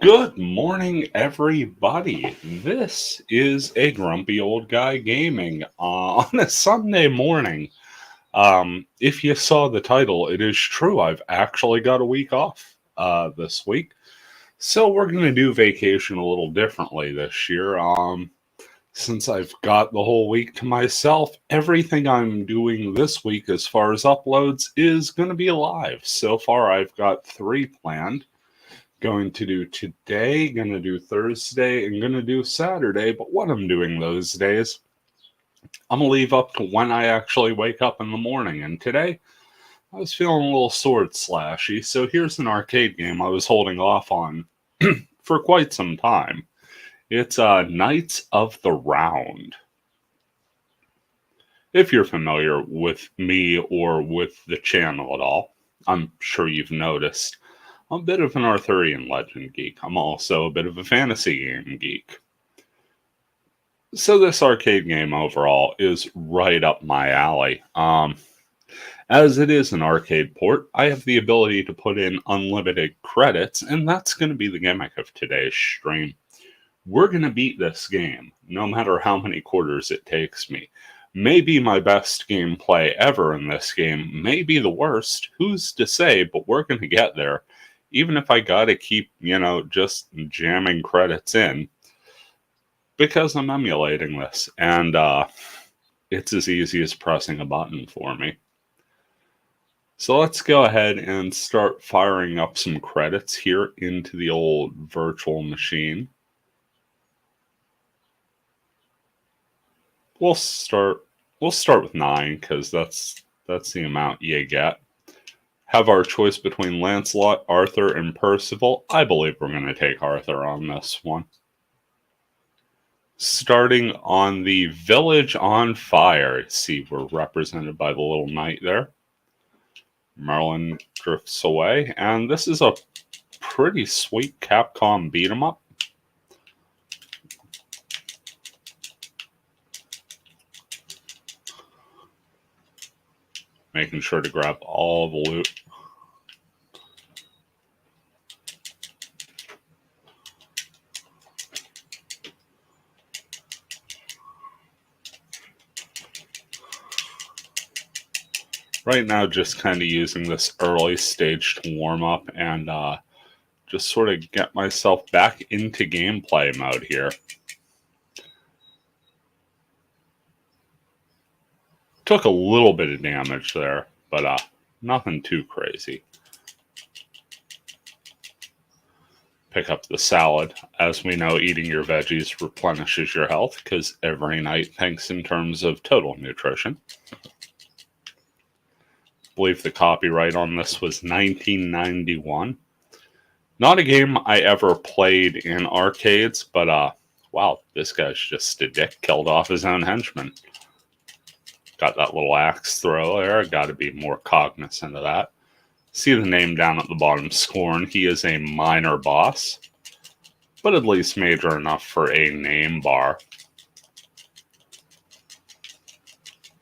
Good morning, everybody. This is a grumpy old guy gaming on a Sunday morning. If you saw the title, it is true. I've actually got a week off this week, so we're going to do vacation a little differently this year. Since I've got the whole week to myself, everything I'm doing this week as far as uploads is going to be live. So far, I've got 3 planned. Going to do today, going to do Thursday, and going to do Saturday. But what I'm doing those days, I'm going to leave up to when I actually wake up in the morning. And today, I was feeling a little sword slashy. So here's an arcade game I was holding off on for quite some time. It's Knights of the Round. If you're familiar with me or with the channel at all, I'm sure you've noticed I'm a bit of an Arthurian legend geek. I'm also a bit of a fantasy game geek. So this arcade game overall is right up my alley. As it is an arcade port, I have the ability to put in unlimited credits, and that's going to be the gimmick of today's stream. We're going to beat this game, no matter how many quarters it takes me. Maybe my best gameplay ever in this game, maybe the worst, who's to say, but we're going to get there. Even if I gotta keep, just jamming credits in, because I'm emulating this, and it's as easy as pressing a button for me. So let's go ahead and start firing up some credits here into the old virtual machine. We'll start with 9, because that's the amount you get. Have our choice between Lancelot, Arthur, and Percival. I believe we're going to take Arthur on this one. Starting on the Village on Fire. See, we're represented by the little knight there. Merlin drifts away, and this is a pretty sweet Capcom beat-em-up. Making sure to grab all the loot. Right now, just kind of using this early stage to warm up and just sort of get myself back into gameplay mode here. Took a little bit of damage there, but nothing too crazy. Pick up the salad. As we know, eating your veggies replenishes your health, because every night thinks in terms of total nutrition. I believe the copyright on this was 1991. Not a game I ever played in arcades, but wow, this guy's just a dick, killed off his own henchman. Got that little axe throw there. Got to be more cognizant of that. See the name down at the bottom, Scorn. He is a minor boss, but at least major enough for a name bar.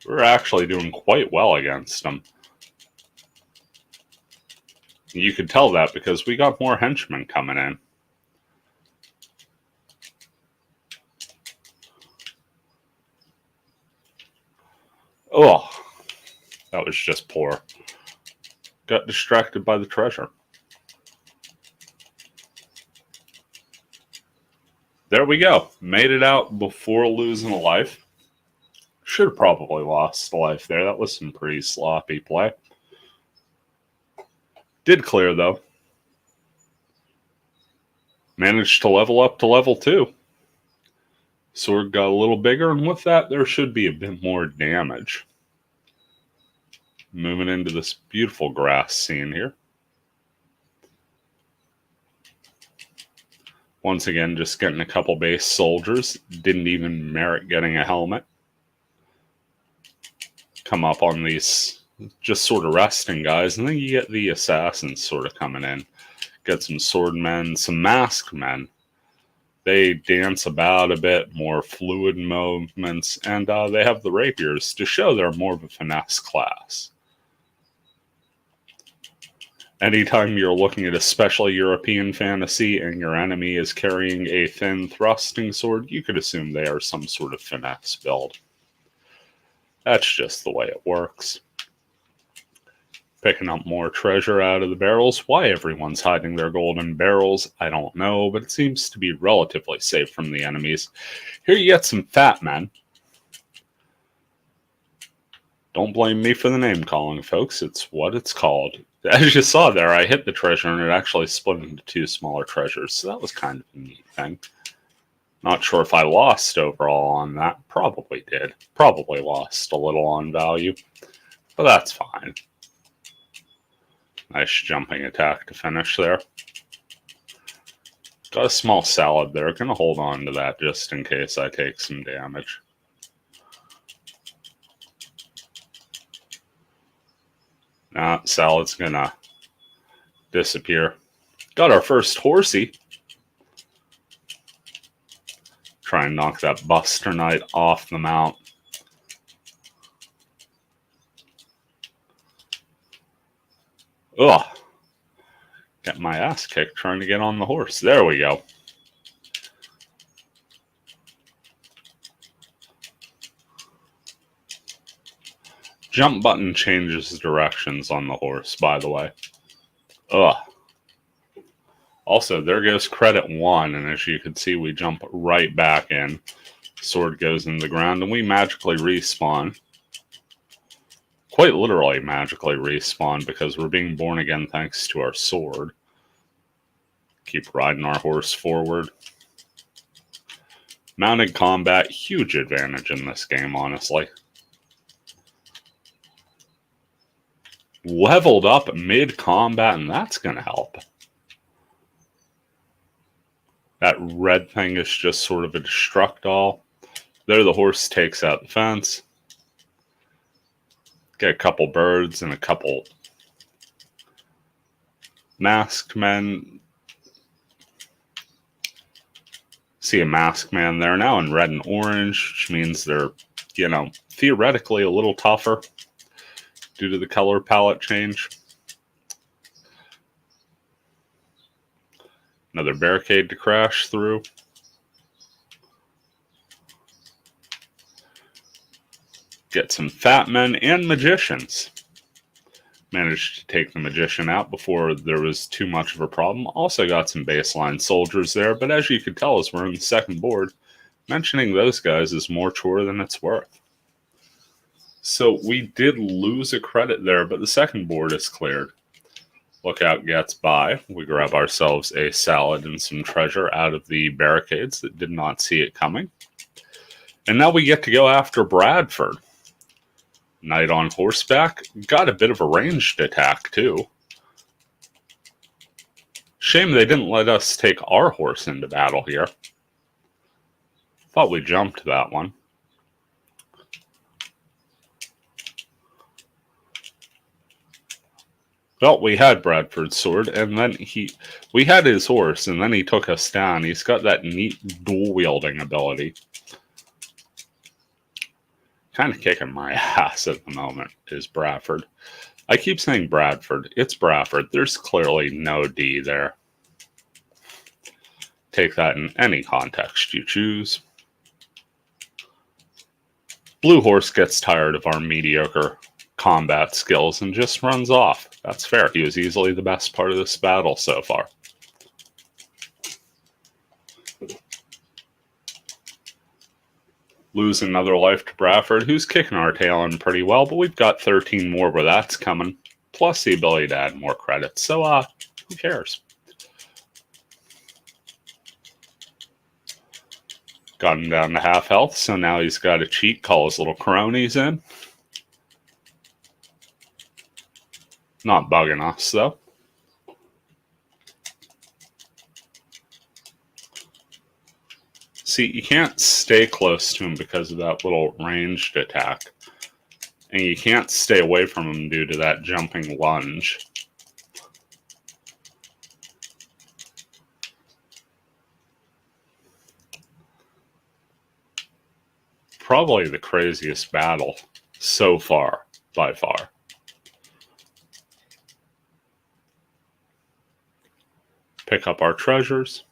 We're actually doing quite well against him. You could tell that because we got more henchmen coming in. Oh, that was just poor. Got distracted by the treasure. There we go. Made it out before losing a life. Should have probably lost a life there. That was some pretty sloppy play. Did clear, though. Managed to level up to level 2. Sword got a little bigger, and with that, there should be a bit more damage. Moving into this beautiful grass scene here. Once again, just getting a couple base soldiers. Didn't even merit getting a helmet. Come up on these just sort of resting guys, and then you get the assassins sort of coming in. Get some swordmen, some masked men. They dance about a bit, more fluid movements, and they have the rapiers to show they're more of a finesse class. Anytime you're looking at especially European fantasy and your enemy is carrying a thin thrusting sword, you could assume they are some sort of finesse build. That's just the way it works. Picking up more treasure out of the barrels. Why everyone's hiding their gold in barrels, I don't know, but it seems to be relatively safe from the enemies. Here you get some fat men. Don't blame me for the name calling, folks. It's what it's called. As you saw there, I hit the treasure and it actually split into two smaller treasures, so that was kind of a neat thing. Not sure if I lost overall on that. Probably did. Probably lost a little on value, but that's fine. Nice jumping attack to finish there. Got a small salad there. Gonna hold on to that just in case I take some damage. Nah, salad's gonna disappear. Got our first horsey. Try and knock that Buster Knight off the mount. Ugh. Get my ass kicked trying to get on the horse. There we go. Jump button changes directions on the horse, by the way. Ugh. Also, there goes credit 1, and as you can see, we jump right back in. Sword goes in the ground, and we magically respawn. Quite literally magically respawn, because we're being born again thanks to our sword. Keep riding our horse forward. Mounted combat, huge advantage in this game, honestly. Leveled up mid-combat, and that's going to help. That red thing is just sort of a destructile. There the horse takes out the fence. Get a couple birds and a couple masked men. See a masked man there now in red and orange, which means they're, theoretically a little tougher due to the color palette change. Another barricade to crash through. Get some fat men and magicians. Managed to take the magician out before there was too much of a problem. Also got some baseline soldiers there, but as you could tell as we're in the second board, mentioning those guys is more chore than it's worth. So we did lose a credit there, but the second board is cleared. Lookout gets by. We grab ourselves a salad and some treasure out of the barricades that did not see it coming. And now we get to go after Bradford. Knight on horseback. Got a bit of a ranged attack, too. Shame they didn't let us take our horse into battle here. Thought we jumped that one. Well, we had Bradford's sword, and then we had his horse, and then he took us down. He's got that neat dual-wielding ability. Kind of kicking my ass at the moment is Bradford. I keep saying Bradford. It's Bradford. There's clearly no D there. Take that in any context you choose. Blue horse gets tired of our mediocre combat skills and just runs off. That's fair. He was easily the best part of this battle so far. Lose another life to Bradford, who's kicking our tail in pretty well, but we've got 13 more where that's coming, plus the ability to add more credits, so who cares? Got him down to half health, so now he's got to cheat, call his little cronies in. Not bugging us, though. See, you can't stay close to him because of that little ranged attack. And you can't stay away from him due to that jumping lunge. Probably the craziest battle so far, by far. Pick up our treasures.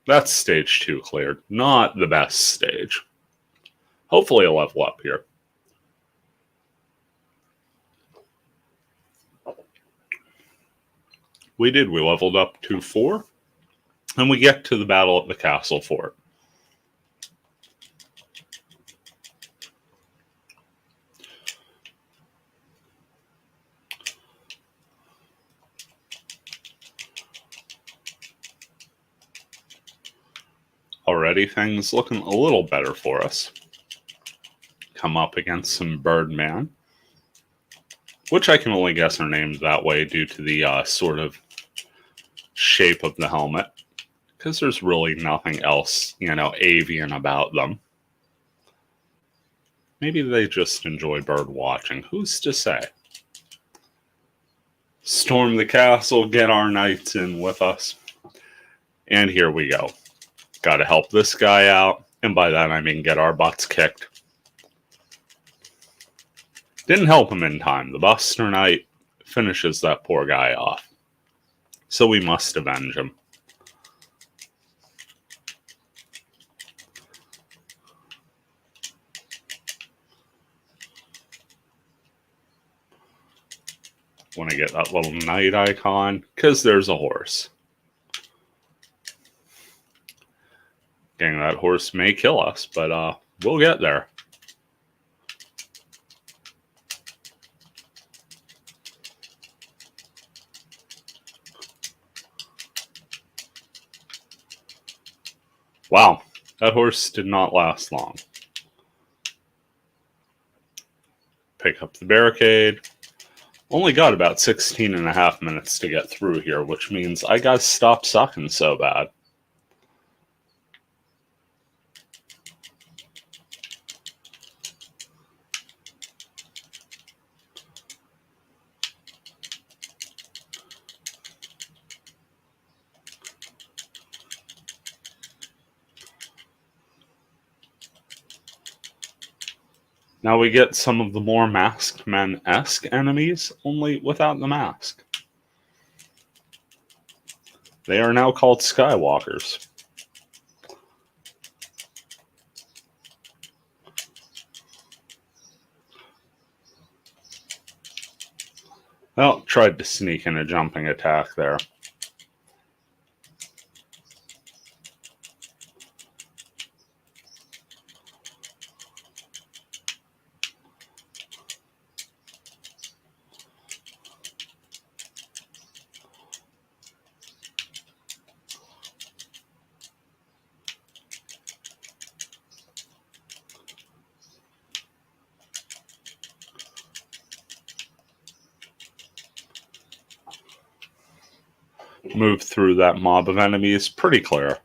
That's stage 2 cleared. Not the best stage. Hopefully a level up here. We did. We leveled up to 4. And we get to the battle at the castle fort. Already things looking a little better for us. Come up against some Birdman, which I can only guess are named that way due to the sort of shape of the helmet, because there's really nothing else, avian about them. Maybe they just enjoy bird watching. Who's to say? Storm the castle, get our knights in with us. And here we go. Gotta help this guy out. And by that I mean get our butts kicked. Didn't help him in time. The Buster Knight finishes that poor guy off. So we must avenge him. Want to get that little knight icon, because there's a horse. Getting that horse may kill us, but we'll get there. Wow, that horse did not last long. Pick up the barricade. Only got about 16 and a half minutes to get through here, which means I gotta stop sucking so bad. Now we get some of the more masked men-esque enemies, only without the mask. They are now called Skywalkers. Well, tried to sneak in a jumping attack there. Move through that mob of enemies pretty clear.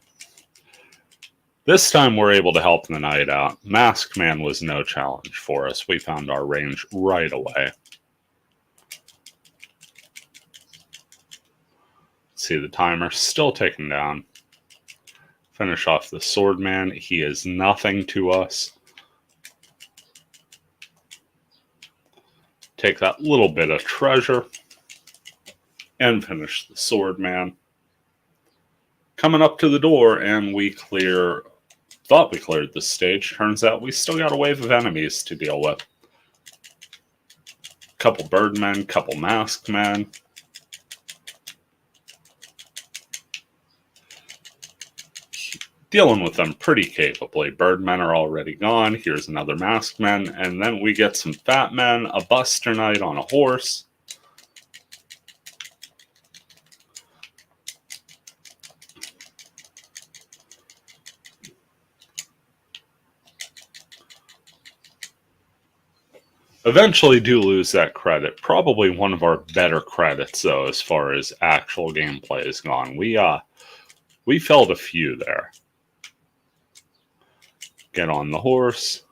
This time we're able to help the knight out. Masked Man was no challenge for us. We found our range right away. See the timer still ticking down. Finish off the swordman. He is nothing to us. Take that little bit of treasure. And finish the swordman. Coming up to the door, and we thought we cleared this stage. Turns out we still got a wave of enemies to deal with. Couple birdmen, couple masked men. Dealing with them pretty capably. Birdmen are already gone. Here's another masked man, and then we get some fat men, a Buster Knight on a horse. Eventually do lose that credit. Probably one of our better credits, though, as far as actual gameplay is gone. We felled a few there. Get on the horse.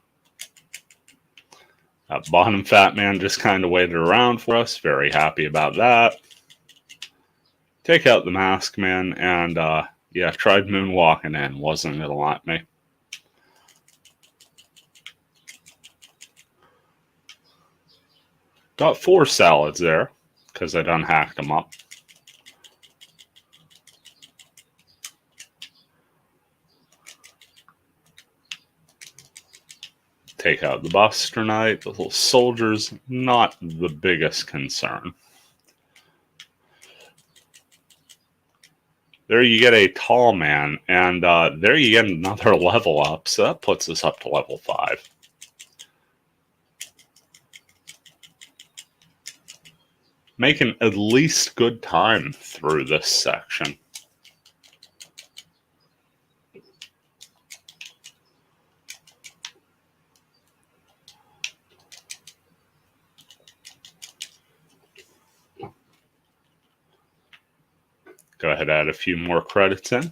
That bottom fat man just kind of waited around for us. Very happy about that. Take out the masked man, and yeah, tried moonwalking in. Wasn't gonna let me. Got 4 salads there, because I done hacked them up. Take out the Buster Knight. The little soldiers, not the biggest concern. There you get a tall man, and there you get another level up, so that puts us up to level 5. Making at least good time through this section. Go ahead and add a few more credits in.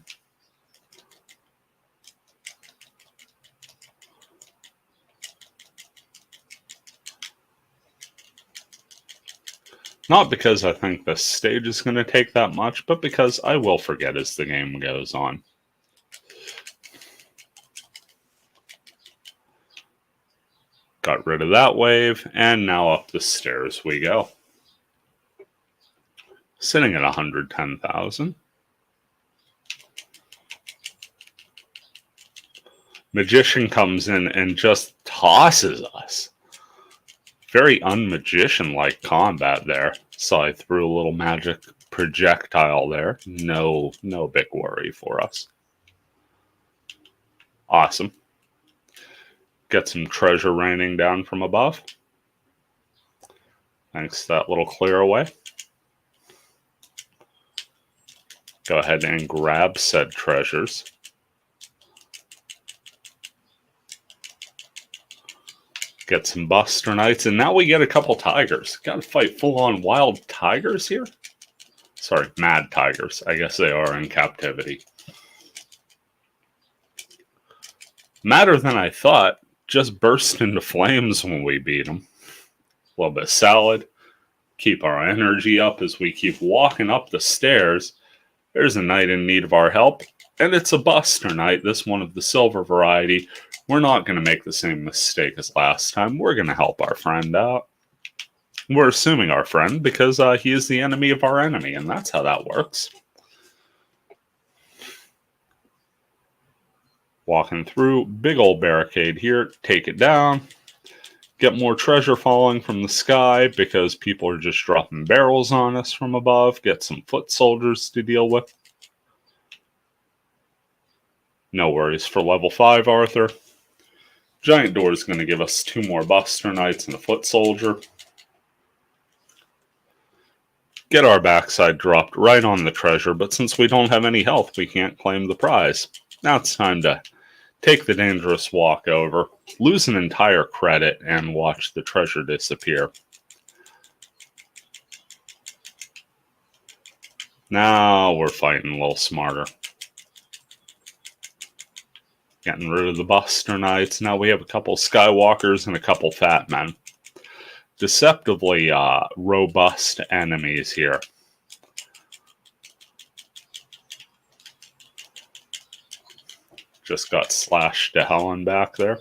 Not because I think this stage is going to take that much, but because I will forget as the game goes on. Got rid of that wave, and now up the stairs we go. Sitting at 110,000. Magician comes in and just tosses us. Very un-magician-like combat there. So I threw a little magic projectile there. No big worry for us. Awesome. Get some treasure raining down from above. Thanks to that little clear away. Go ahead and grab said treasures. Get some Buster Knights, and now we get a couple tigers. Got to fight full-on wild tigers here? Sorry, mad tigers. I guess they are in captivity. Madder than I thought. Just burst into flames when we beat them. A little bit of salad. Keep our energy up as we keep walking up the stairs. There's a knight in need of our help, and it's a Buster Knight, this one of the silver variety. We're not going to make the same mistake as last time. We're going to help our friend out. We're assuming our friend because he is the enemy of our enemy, and that's how that works. Walking through, big old barricade here, take it down. Get more treasure falling from the sky because people are just dropping barrels on us from above. Get some foot soldiers to deal with. No worries for level 5, Arthur. Giant door is going to give us 2 more Buster Knights and a foot soldier. Get our backside dropped right on the treasure, but since we don't have any health, we can't claim the prize. Now it's time to take the dangerous walk over, lose an entire credit, and watch the treasure disappear. Now we're fighting a little smarter. Getting rid of the Buster Knights. Now we have a couple Skywalkers and a couple Fat Men. Deceptively robust enemies here. Just got slashed to hell and back there.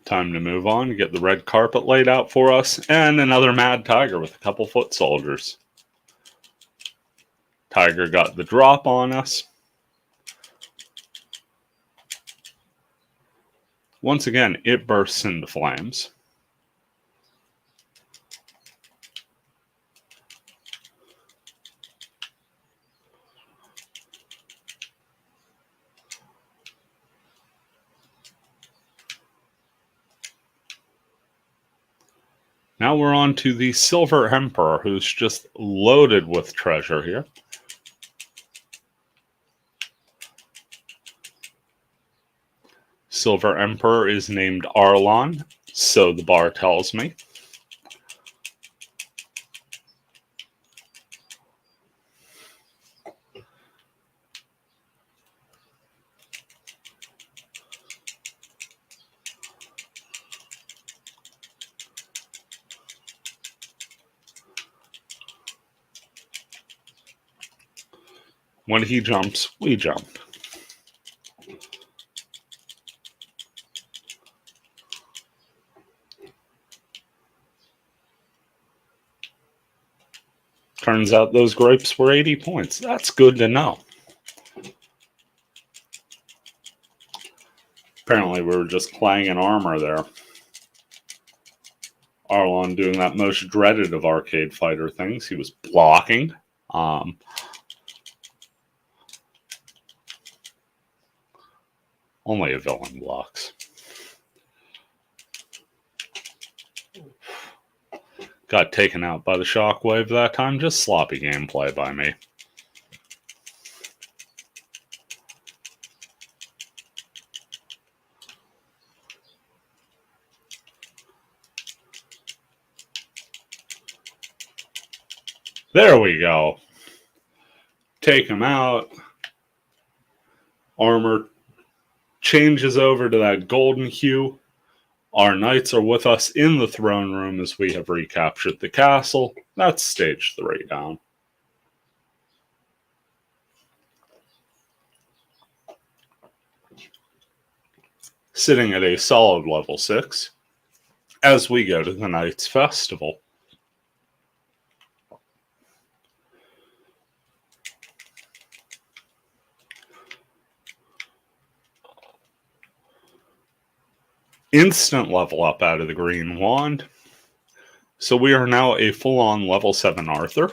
Time to move on, get the red carpet laid out for us, and another mad tiger with a couple foot soldiers. Tiger got the drop on us. Once again, it bursts into flames. Now we're on to the Silver Emperor, who's just loaded with treasure here. Silver Emperor is named Arlon, so the bar tells me. When he jumps, we jump. Turns out those grapes were 80 points. That's good to know. Apparently we were just clanging armor there. Arlon doing that most dreaded of arcade fighter things. He was blocking. Only a villain blocks. Got taken out by the shockwave that time. Just sloppy gameplay by me. There we go. Take him out. Armor changes over to that golden hue. Our knights are with us in the throne room as we have recaptured the castle. That's stage 3 down. Sitting at a solid level 6 as we go to the Knights Festival. Instant level up out of the green wand. So we are now a full-on level 7 Arthur.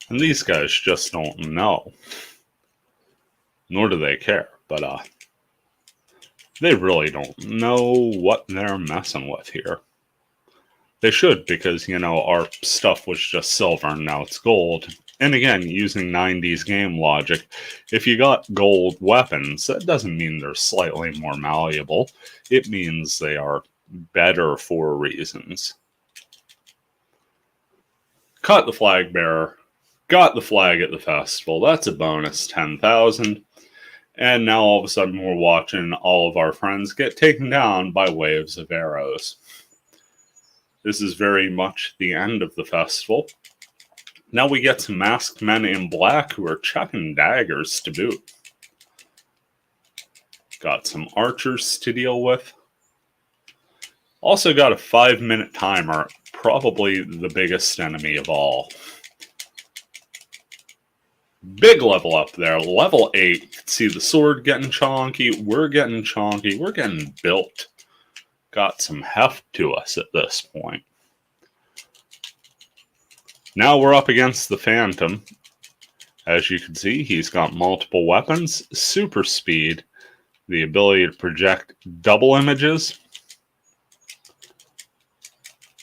And these guys just don't know. Nor do they care. But they really don't know what they're messing with here. They should, because, you know, our stuff was just silver and now it's gold. And again, using 90s game logic, if you got gold weapons, that doesn't mean they're slightly more malleable. It means they are better for reasons. Caught the flag bearer. Got the flag at the festival. That's a bonus 10,000. And now all of a sudden we're watching all of our friends get taken down by waves of arrows. This is very much the end of the festival. Now we get some masked men in black who are chucking daggers to boot. Got some archers to deal with. Also got a 5-minute timer, probably the biggest enemy of all. Big level up there, level 8. See the sword getting chonky, we're getting chonky, we're getting built. Got some heft to us at this point. Now we're up against the Phantom. As you can see, he's got multiple weapons, super speed, the ability to project double images,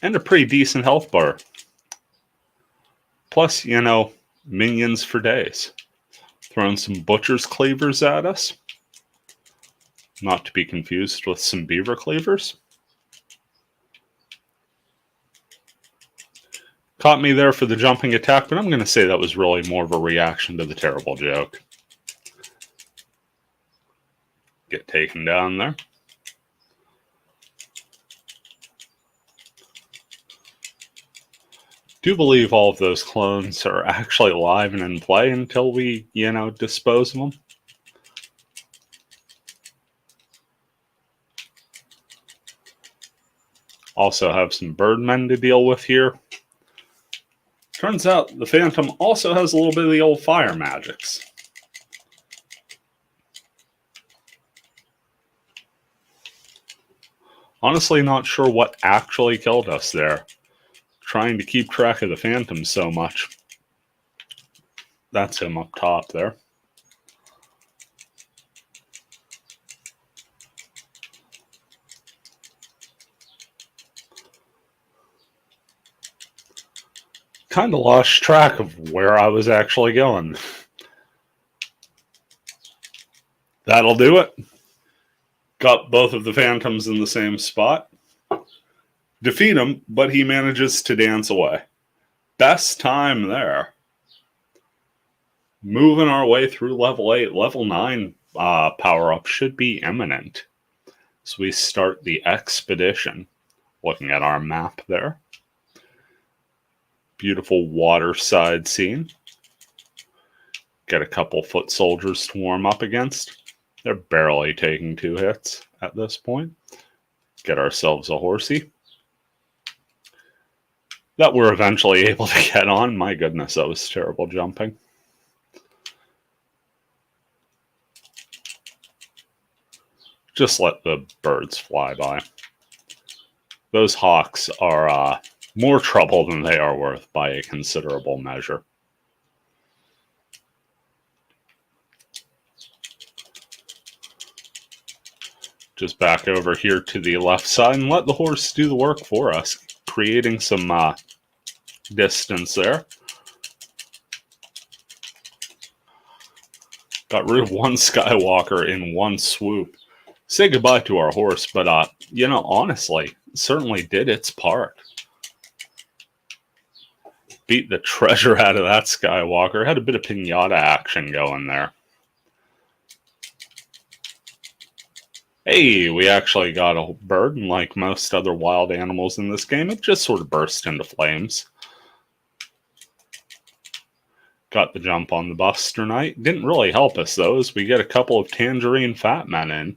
and a pretty decent health bar. Plus, you know, minions for days. Throwing some butcher's cleavers at us. Not to be confused with some beaver cleavers. Caught me there for the jumping attack, but I'm going to say that was really more of a reaction to the terrible joke. Get taken down there. Do believe all of those clones are actually alive and in play until we, you know, dispose of them. Also have some birdmen to deal with here. Turns out the Phantom also has a little bit of the old fire magics. Honestly, not sure what actually killed us there. Trying to keep track of the Phantom so much. That's him up top there. Kind of lost track of where I was actually going. That'll do it. Got both of the Phantoms in the same spot. Defeat him, but he manages to dance away. Best time there. Moving our way through level 8. Level 9 power-up should be imminent. So we start the expedition. Looking at our map there. Beautiful waterside scene. Get a couple foot soldiers to warm up against. They're barely taking 2 hits at this point. Get ourselves a horsey. that we're eventually able to get on. My goodness, that was terrible jumping. Just let the birds fly by. Those hawks are more trouble than they are worth by a considerable measure. Just back over here to the left side and let the horse do the work for us, creating some distance there. Got rid of one Skywalker in one swoop. Say goodbye to our horse, but honestly, certainly did its part. Beat the treasure out of that Skywalker. Had a bit of pinata action going there. Hey, we actually got a bird, and like most other wild animals in this game, it just sort of burst into flames. Got the jump on the Buster Knight. Didn't really help us, though, as we get a couple of Tangerine Fat Men in.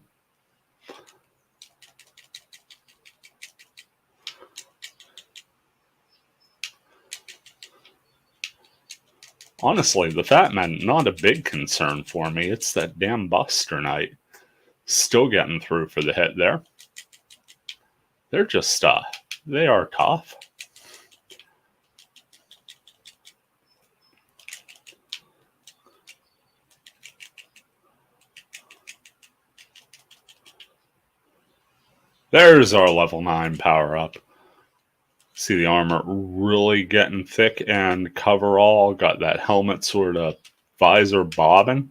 Honestly, the Fat Men, not a big concern for me. It's that damn Buster Knight. Still getting through for the hit there. They're just, they are tough. There's our level 9 power-up. See the armor really getting thick and coverall. Got that helmet sort of visor bobbing.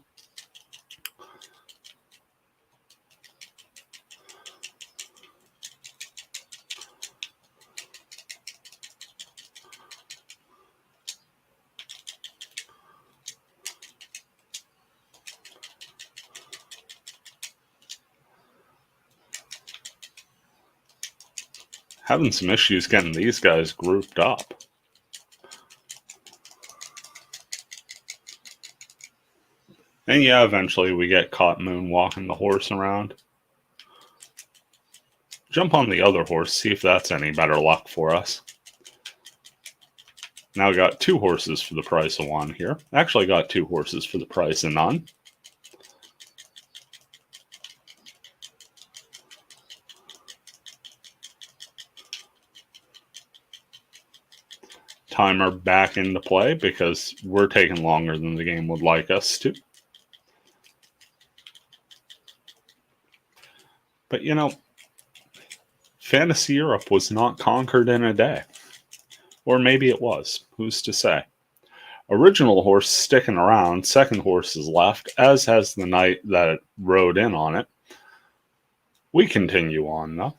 Having some issues getting these guys grouped up. And yeah, eventually we get caught moonwalking the horse around. Jump on the other horse, see if that's any better luck for us. Now we got 2 horses for the price of 1 here. Actually got 2 horses for the price of none. Timer back into play because we're taking longer than the game would like us to. But Fantasy Europe was not conquered in a day. Or maybe it was. Who's to say? Original horse sticking around. Second horse is left, as has the knight that rode in on it. We continue on, though.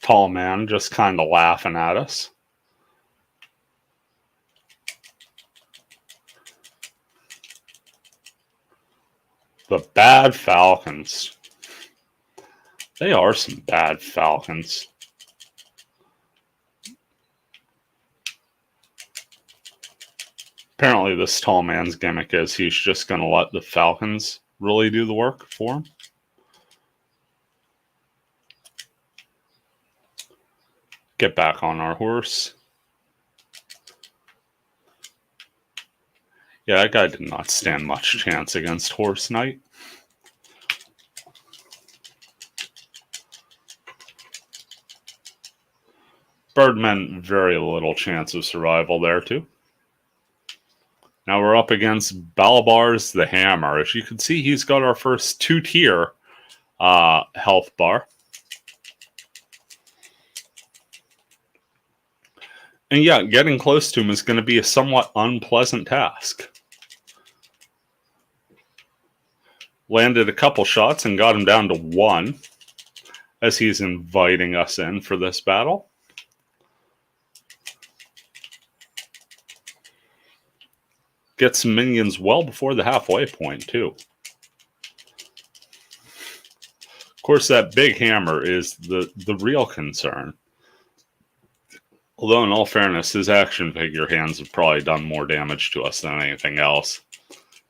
Tall man just kind of laughing at us. The bad falcons. They are some bad falcons. Apparently this tall man's gimmick is he's just going to let the falcons really do the work for him. Get back on our horse. Yeah, that guy did not stand much chance against Horse Knight. Birdmen, very little chance of survival there, too. Now we're up against Balabar's the Hammer. As you can see, he's got our first 2-tier health bar. And yeah, getting close to him is going to be a somewhat unpleasant task. Landed a couple shots and got him down to 1 as he's inviting us in for this battle. Get some minions well before the halfway point, too. Of course, that big hammer is the real concern. Although, in all fairness, his action figure hands have probably done more damage to us than anything else.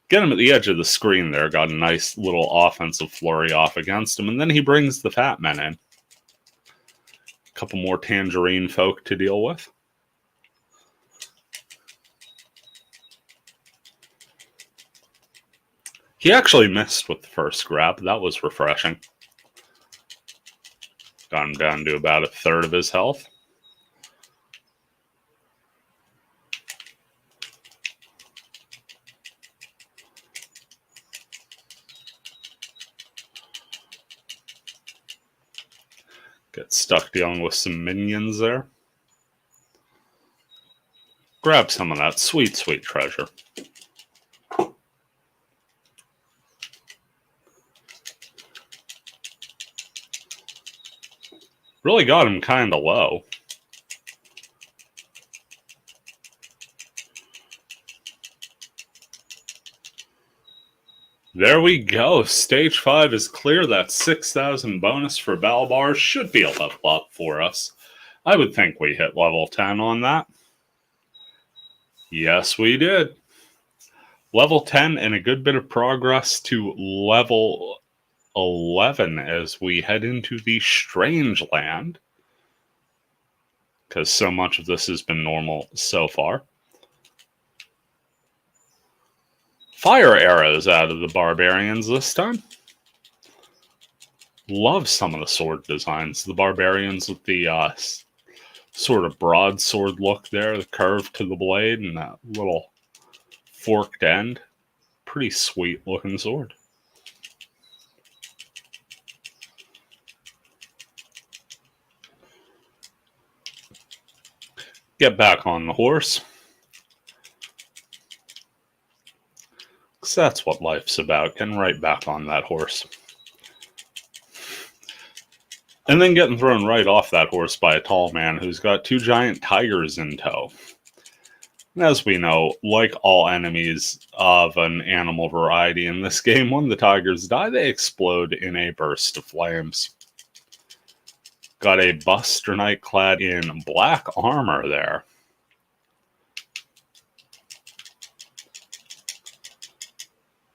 Get him at the edge of the screen there. Got a nice little offensive flurry off against him. And then he brings the Fat Men in. A couple more Tangerine folk to deal with. He actually missed with the first grab. That was refreshing. Got him down to about a third of his health. Get stuck dealing with some minions there. Grab some of that sweet, sweet treasure. Really got him kind of low. There we go. Stage 5 is clear. That 6,000 bonus for Balbar should be a level up for us. I would think we hit level 10 on that. Yes, we did. Level 10 and a good bit of progress to level 11 as we head into the Strange Land. Because so much of this has been normal so far. Fire arrows out of the barbarians this time. Love some of the sword designs. The barbarians with the sort of broadsword look there, the curve to the blade, and that little forked end. Pretty sweet looking sword. Get back on the horse. Because that's what life's about, getting right back on that horse. And then getting thrown right off that horse by a tall man who's got two giant tigers in tow. And as we know, like all enemies of an animal variety in this game, when the tigers die, they explode in a burst of flames. Got a Buster Knight clad in black armor there.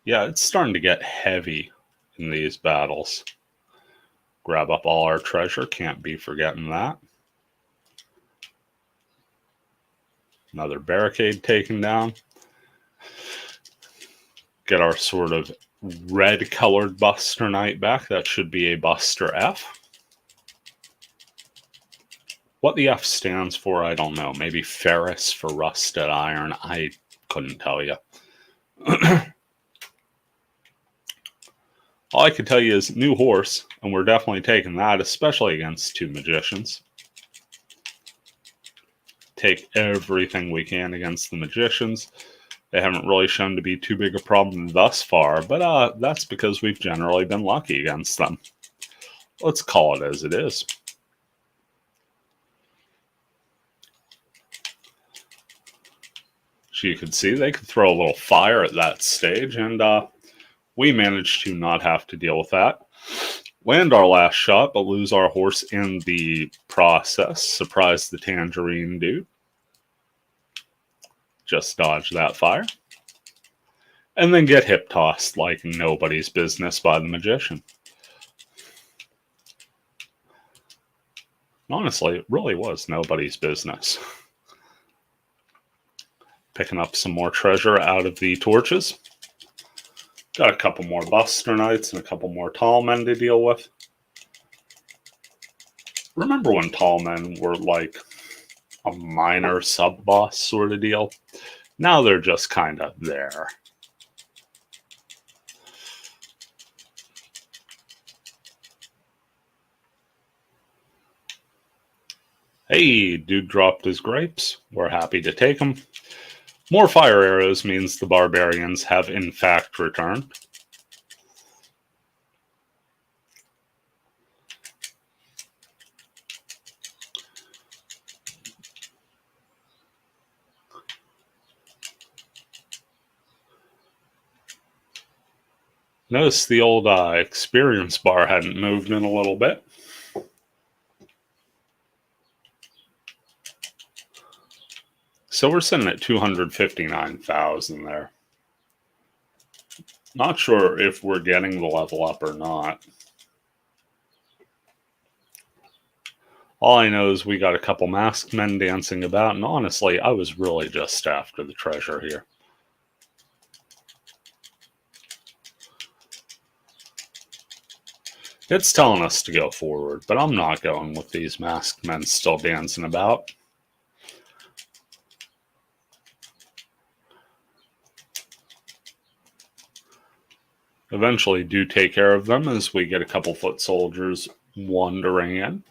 Yeah, it's starting to get heavy in these battles. Grab up all our treasure, can't be forgetting that. Another barricade taken down. Get our sort of red colored Buster Knight back. That should be a Buster F. What the F stands for, I don't know. Maybe ferrous for rusted iron. I couldn't tell you. All I can tell you is new horse, and we're definitely taking that, especially against two magicians. Take everything we can against the magicians. They haven't really shown to be too big a problem thus far, but that's because we've generally been lucky against them. Let's call it as it is. So you can see they could throw a little fire at that stage, and we managed to not have to deal with that. Land our last shot, but lose our horse in the process. Surprise the Tangerine dude. Just dodge that fire. And then get hip tossed like nobody's business by the magician. Honestly, it really was nobody's business. Picking up some more treasure out of the torches. Got a couple more Buster Knights and a couple more Tall Men to deal with. Remember when Tall Men were like a minor sub-boss sort of deal? Now they're just kind of there. Hey, dude dropped his grapes. We're happy to take them. More fire arrows means the barbarians have in fact returned. Notice the old experience bar hadn't moved in a little bit. So we're sitting at 259,000 there. Not sure if we're getting the level up or not. All I know is we got a couple masked men dancing about, and honestly, I was really just after the treasure here. It's telling us to go forward, but I'm not going with these masked men still dancing about. Eventually do take care of them as we get a couple foot soldiers wandering in.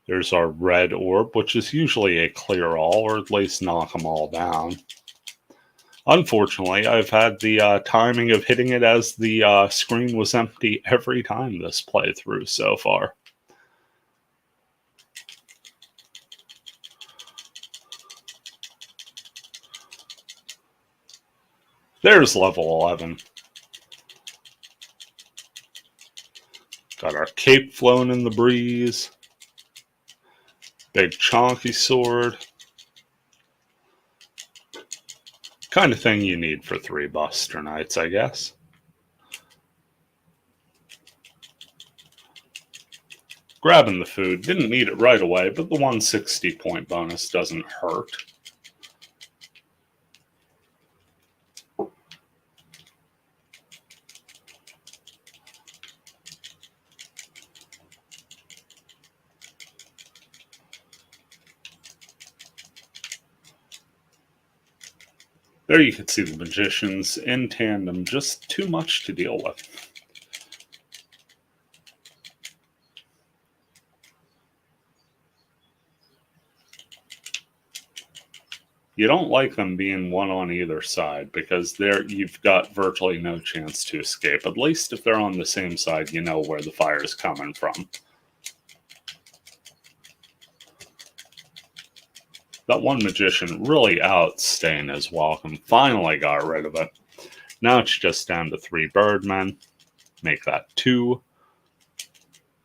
There's our red orb, which is usually a clear all, or at least knock them all down. Unfortunately, I've had the timing of hitting it as the screen was empty every time this playthrough so far. There's level 11. Got our cape flown in the breeze. Big chonky sword. Kind of thing you need for 3 Buster Knights, I guess. Grabbing the food. Didn't need it right away, but the 160 point bonus doesn't hurt. There you can see the magicians in tandem, just too much to deal with. You don't like them being one on either side, because there you've got virtually no chance to escape. At least if they're on the same side, you know where the fire is coming from. That one magician really outstaying his welcome. Finally got rid of it. Now it's just down to 3 birdmen. Make that 2.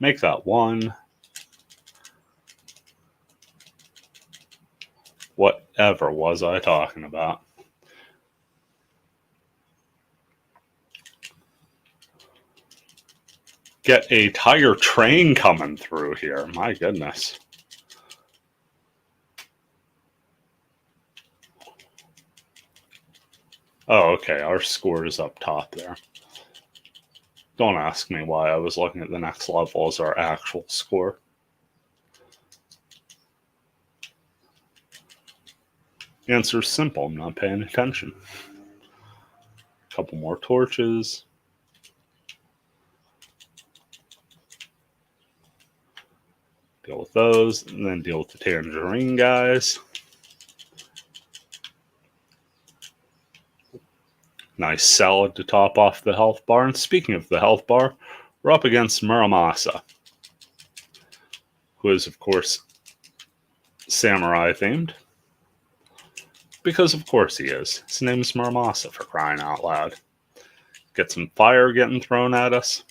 Make that 1. Whatever was I talking about? Get a tiger train coming through here. My goodness. Oh, okay. Our score is up top there. Don't ask me why I was looking at the next level as our actual score. Answer's simple. I'm not paying attention. A couple more torches. Deal with those, and then deal with the tangerine guys. Nice salad to top off the health bar. And speaking of the health bar, we're up against Muramasa, who is, of course, samurai themed. Because, of course, he is. His name is Muramasa, for crying out loud. Get some fire getting thrown at us.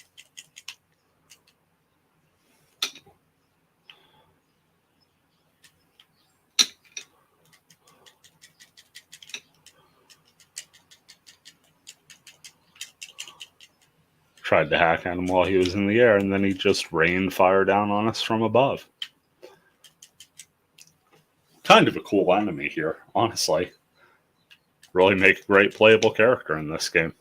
Tried to hack at him while he was in the air, and then he just rained fire down on us from above. Kind of a cool enemy here, honestly. Really make a great playable character in this game.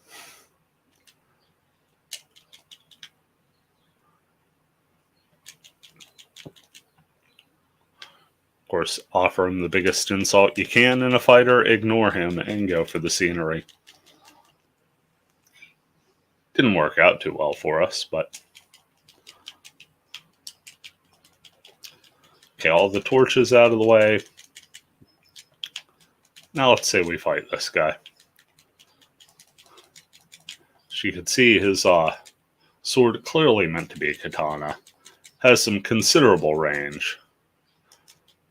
Of course, offer him the biggest insult you can in a fighter, ignore him, and go for the scenery. Didn't work out too well for us, but... Okay, all the torches out of the way. Now let's say we fight this guy. As you can see, his sword, clearly meant to be a katana, has some considerable range.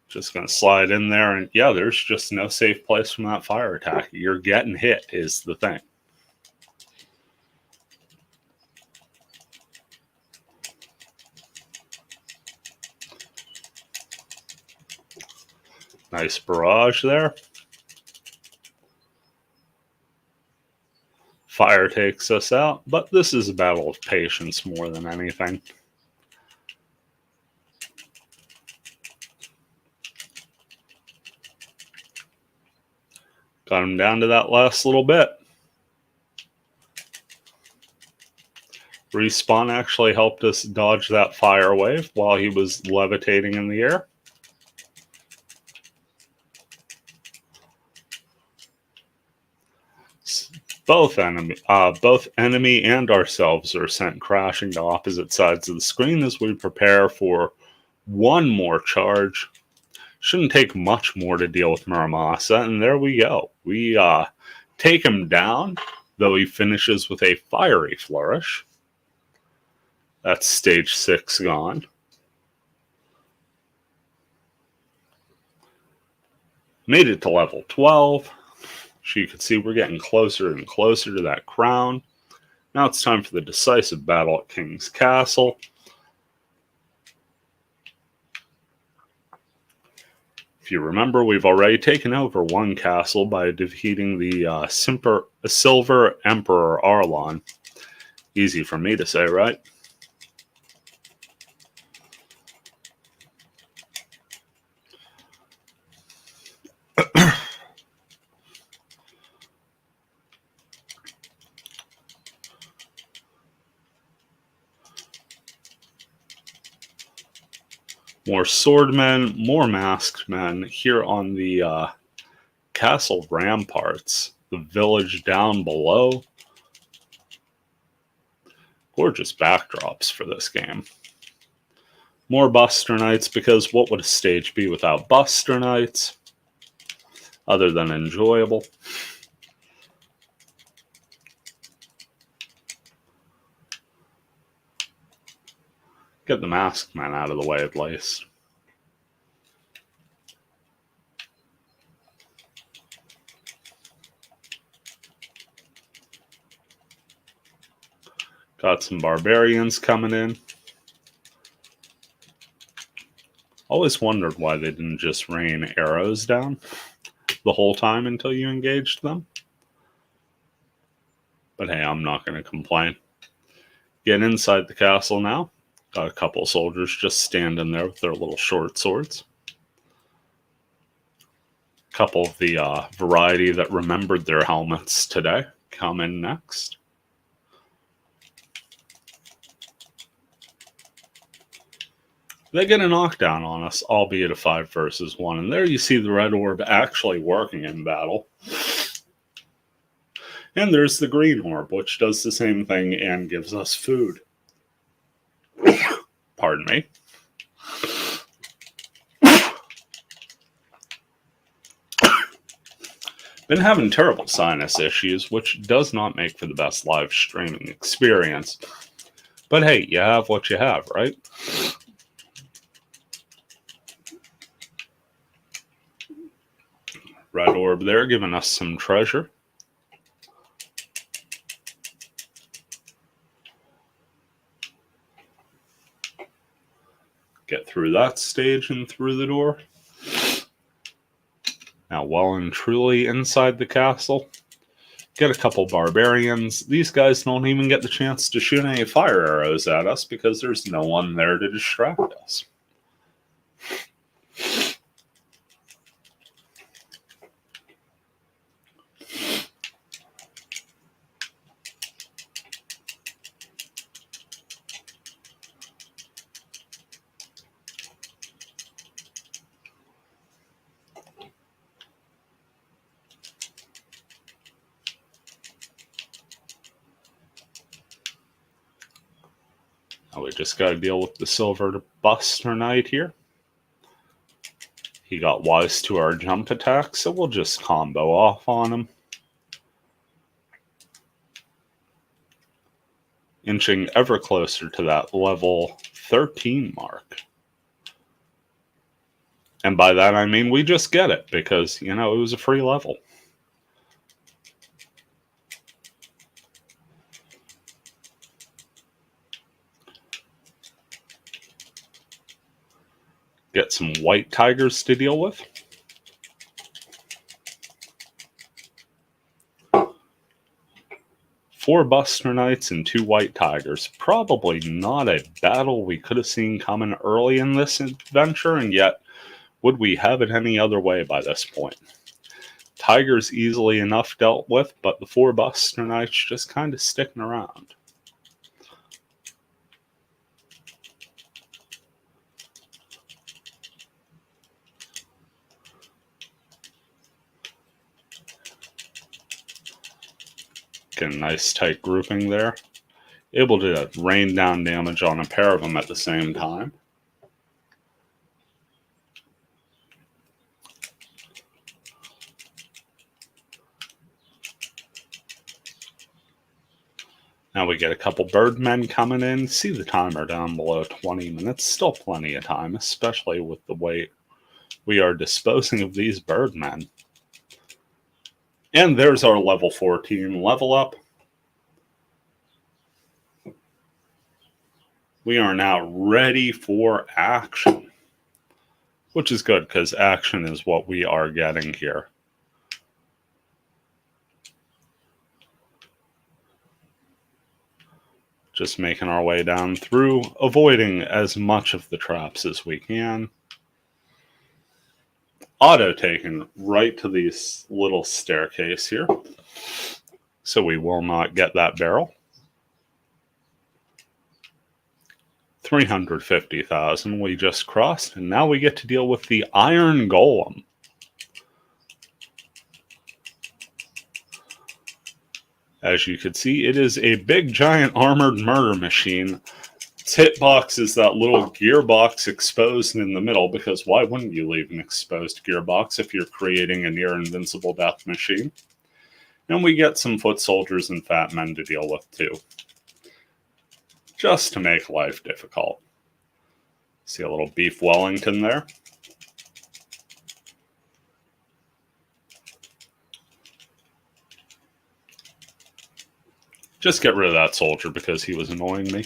Just going to slide in there, and yeah, there's just no safe place from that fire attack. You're getting hit is the thing. Nice barrage there. Fire takes us out, but this is a battle of patience more than anything. Got him down to that last little bit. Respawn actually helped us dodge that fire wave while he was levitating in the air. Both enemy and ourselves are sent crashing to opposite sides of the screen as we prepare for one more charge. Shouldn't take much more to deal with Muramasa, and there we go. We take him down, though he finishes with a fiery flourish. That's stage 6 gone. Made it to level 12. So you can see we're getting closer and closer to that crown. Now it's time for the decisive battle at King's Castle. If you remember, we've already taken over one castle by defeating the Silver Emperor Arlon. Easy for me to say, right? More swordmen, more masked men here on the castle ramparts. The village down below. Gorgeous backdrops for this game. More Buster Knights, because what would a stage be without Buster Knights? Other than enjoyable. Get the masked man out of the way at least. Got some barbarians coming in. Always wondered why they didn't just rain arrows down the whole time until you engaged them. But hey, I'm not going to complain. Get inside the castle now. Got a couple soldiers just standing there with their little short swords. A couple of the variety that remembered their helmets today come in next. They get a knockdown on us, albeit a 5 versus 1. And there you see the red orb actually working in battle. And there's the green orb, which does the same thing and gives us food. Pardon me. Been having terrible sinus issues, which does not make for the best live streaming experience. But hey, you have what you have, right? Red orb there, giving us some treasure. Get through that stage and through the door. Now well and truly inside the castle. Get a couple barbarians. These guys don't even get the chance to shoot any fire arrows at us because there's no one there to distract us. Now we just got to deal with the Silver Buster Knight here. He got wise to our jump attack, so we'll just combo off on him. Inching ever closer to that level 13 mark. And by that I mean we just get it, because, you know, it was a free level. Get some white tigers to deal with. 4 Buster Knights and 2 White Tigers. Probably not a battle we could have seen coming early in this adventure, and yet would we have it any other way by this point? Tigers easily enough dealt with, but the 4 Buster Knights just kind of sticking around. Get a nice tight grouping there. Able to rain down damage on a pair of them at the same time. Now we get a couple birdmen coming in. See the timer down below 20 minutes. Still plenty of time, especially with the way we are disposing of these birdmen. And there's our level 14 level up. We are now ready for action, which is good because action is what we are getting here. Just making our way down through, avoiding as much of the traps as we can. Auto taken right to this little staircase here, so we will not get that barrel. 350,000 we just crossed, and now we get to deal with the Iron Golem. As you can see, it is a big giant armored murder machine. Its hitbox is that little gearbox exposed in the middle, because why wouldn't you leave an exposed gearbox if you're creating a near invincible death machine? And we get some foot soldiers and fat men to deal with too, just to make life difficult. See a little beef Wellington there. Just get rid of that soldier because he was annoying me.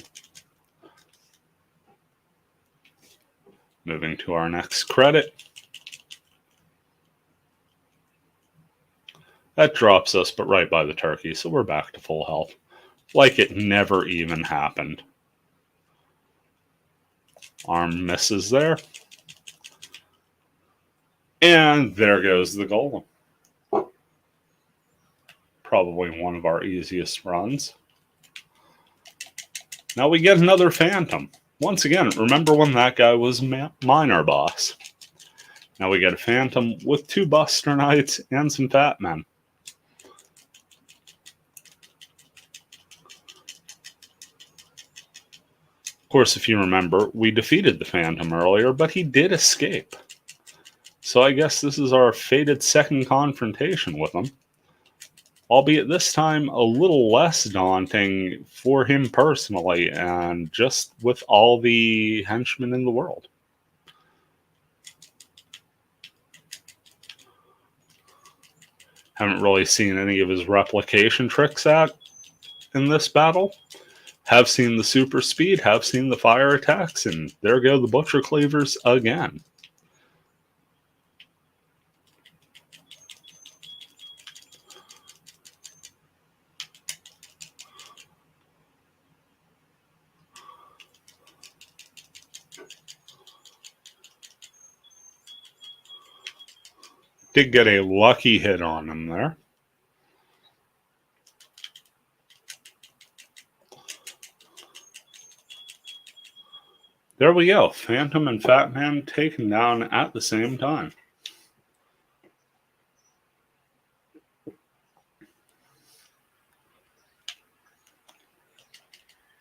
Moving to our next credit. That drops us, but right by the turkey, so we're back to full health. Like it never even happened. Arm misses there. And there goes the golem. Probably one of our easiest runs. Now we get another Phantom. Once again, remember when that guy was minor boss. Now we get a Phantom with 2 Buster Knights and some fat men. Of course, if you remember, we defeated the Phantom earlier, but he did escape. So I guess this is our fated second confrontation with him. Albeit this time a little less daunting for him personally, and just with all the henchmen in the world. Haven't really seen any of his replication tricks in this battle. Have seen the super speed, have seen the fire attacks, and there go the butcher cleavers again. Did get a lucky hit on him there. There we go. Phantom and Fat Man taken down at the same time.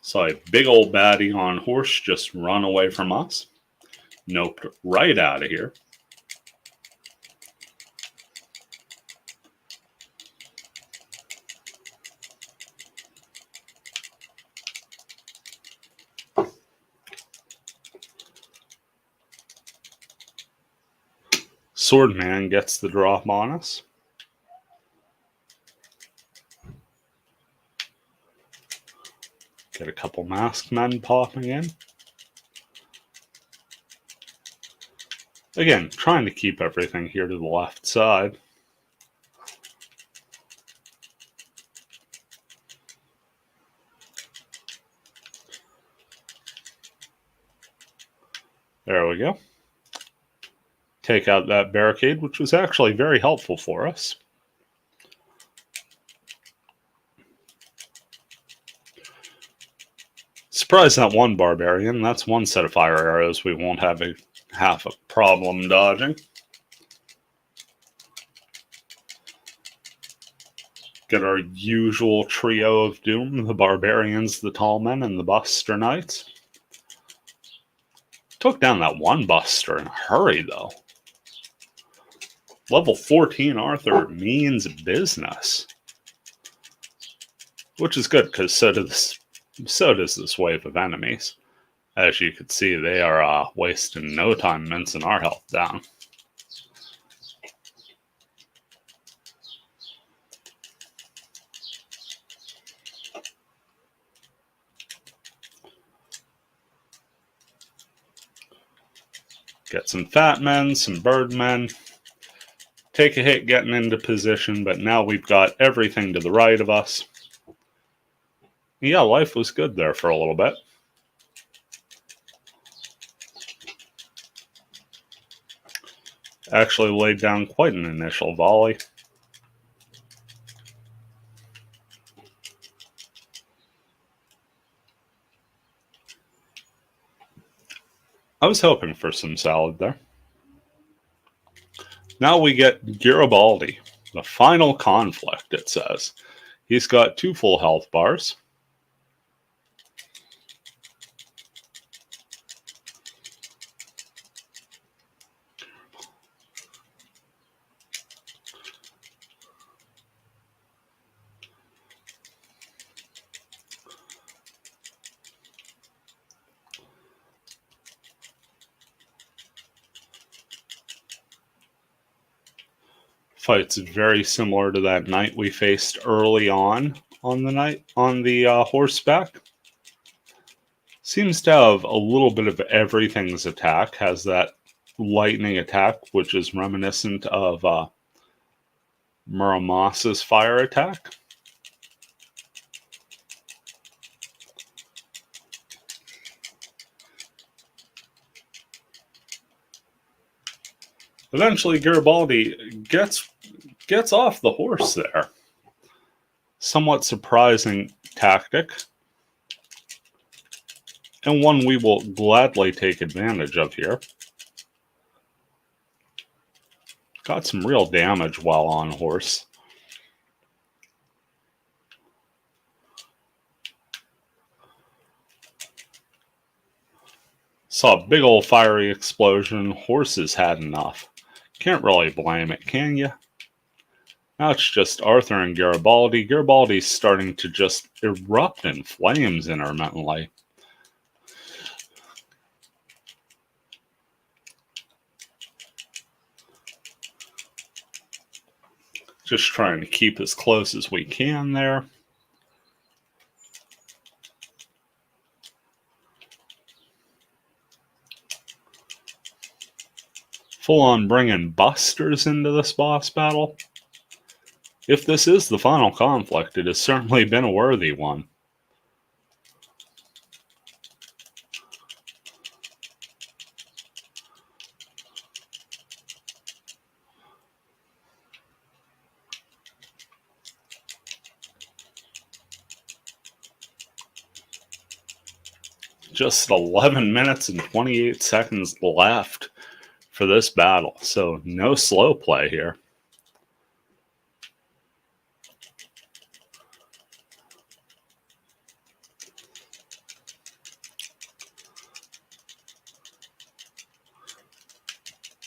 Saw a big old baddie on horse just run away from us. Noped right out of here. Swordman gets the drop on us. Get a couple masked men popping in. Again, trying to keep everything here to the left side. There we go. Take out that barricade, which was actually very helpful for us. Surprise that one barbarian. That's one set of fire arrows we won't have half a problem dodging. Get our usual trio of doom, the barbarians, the tall men, and the buster knights. Took down that one buster in a hurry, though. Level 14 Arthur means business. Which is good, because so does this wave of enemies. As you can see, they are wasting no time mincing our health down. Get some fat men, some bird men. Take a hit getting into position, but now we've got everything to the right of us. Yeah, life was good there for a little bit. Actually laid down quite an initial volley. I was hoping for some salad there. Now we get Garibaldi, the final conflict, it says. He's got 2 full health bars. Fight's very similar to that knight we faced early on the horseback. Seems to have a little bit of everything's attack. Has that lightning attack, which is reminiscent of Muramas's fire attack. Eventually, Garibaldi gets off the horse there. Somewhat surprising tactic, and one we will gladly take advantage of here. Got some real damage while on horse. Saw a big old fiery explosion. Horses had enough. Can't really blame it, can you? Now it's just Arthur and Garibaldi. Garibaldi's starting to just erupt in flames intermittently. Just trying to keep as close as we can there. Full on bringing busters into this boss battle. If this is the final conflict, it has certainly been a worthy one. Just 11 minutes and 28 seconds left for this battle, so no slow play here.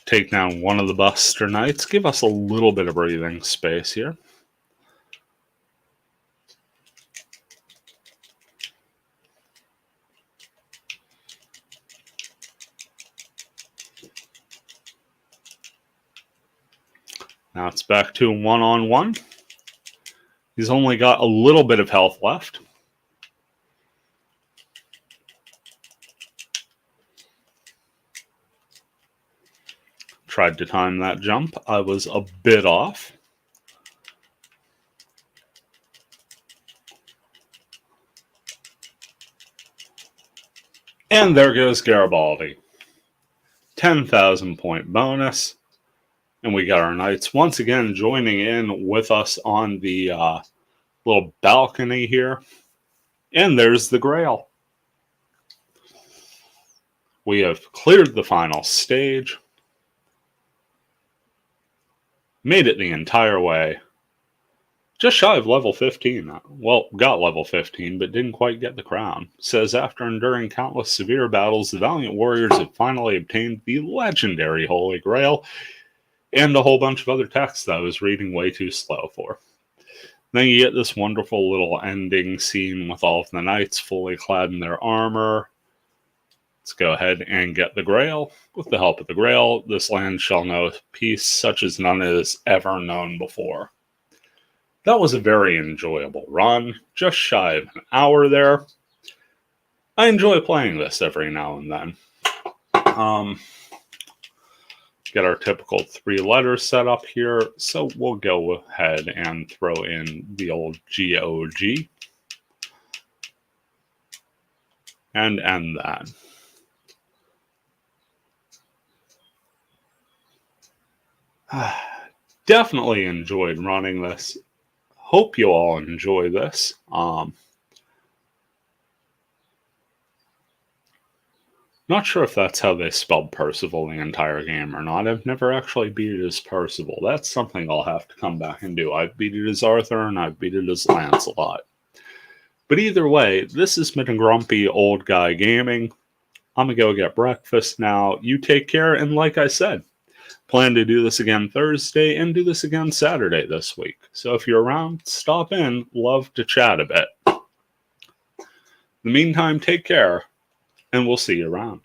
Take down one of the Buster Knights. Give us a little bit of breathing space here. Now it's back to one-on-one. He's only got a little bit of health left. Tried to time that jump. I was a bit off. And there goes Garibaldi. 10,000 point bonus. And we got our knights once again joining in with us on the little balcony here. And there's the Grail. We have cleared the final stage. Made it the entire way. Just shy of level 15. Well, got level 15, but didn't quite get the crown. Says, after enduring countless severe battles, the valiant warriors have finally obtained the legendary Holy Grail, and a whole bunch of other text that I was reading way too slow for. Then you get this wonderful little ending scene with all of the knights fully clad in their armor. Let's go ahead and get the Grail. With the help of the Grail, this land shall know peace such as none has ever known before. That was a very enjoyable run, just shy of an hour there. I enjoy playing this every now and then. Get our typical 3 letters set up here, so we'll go ahead and throw in the old GOG and end that. Definitely enjoyed running this. Hope you all enjoy this. Not sure if that's how they spelled Percival the entire game or not. I've never actually beat it as Percival. That's something I'll have to come back and do. I've beat it as Arthur and I've beat it as Lancelot. But either way, this has been a grumpy old guy gaming. I'm going to go get breakfast now. You take care, and like I said, plan to do this again Thursday and do this again Saturday this week. So if you're around, stop in. Love to chat a bit. In the meantime, take care, and we'll see you around.